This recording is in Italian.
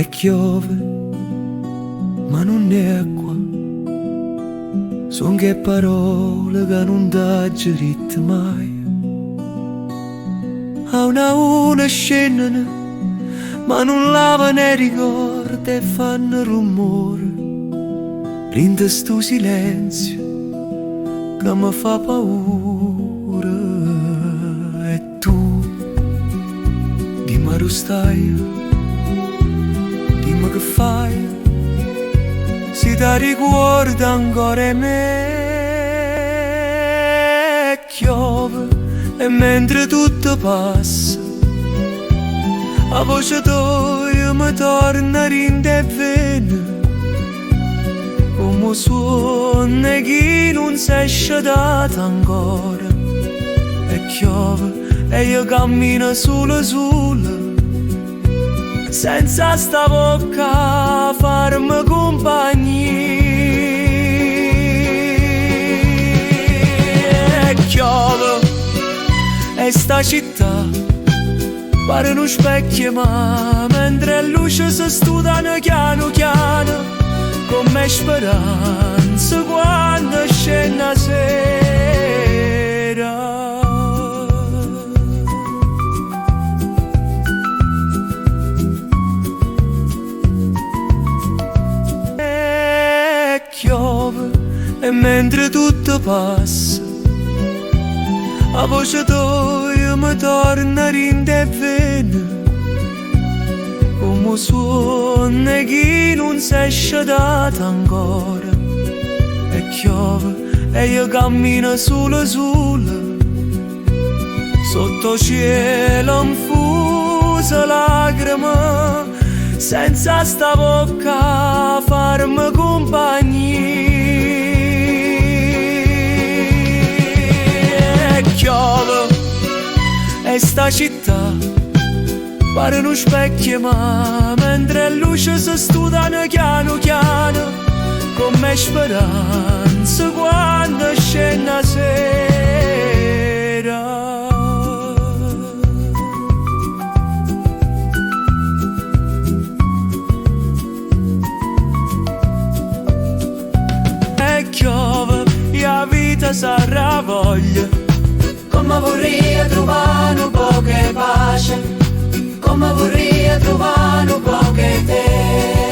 e piove, ma non è qua. Son che parole che non t'aggerit mai. A una scendono, ma non lavano i ricordi e fanno rumore. Rinde sto silenzio che mi fa paura. E tu, dimmi dove stai, dimmi che fai, se ti ricorda ancora me. Piove e mentre tutto passa, la voce tua mi torna a rinde bene, come suona chi non si è scedato ancora. E piove e io cammino solo senza sta bocca a farmi compagnia. E piove e sta città pare uno specchio, ma mentre luce si studano piano piano, come speranza quando scende la sera. E piove e mentre tutto passa, la voce tua mi torna a rinde bene, come suona chi non si è scedato ancora. E piove e io cammino solo sotto cielo infuso lacrime, senza sta bocca a farmi compagnia. E piove e sta città pare uno specchio, ma mentre luce si studano piano piano, come speranza quando scende la sera. E piove e la vita sarà voglia, come vorrei trovare un po' che pace, come vorrei trovare un po' che te.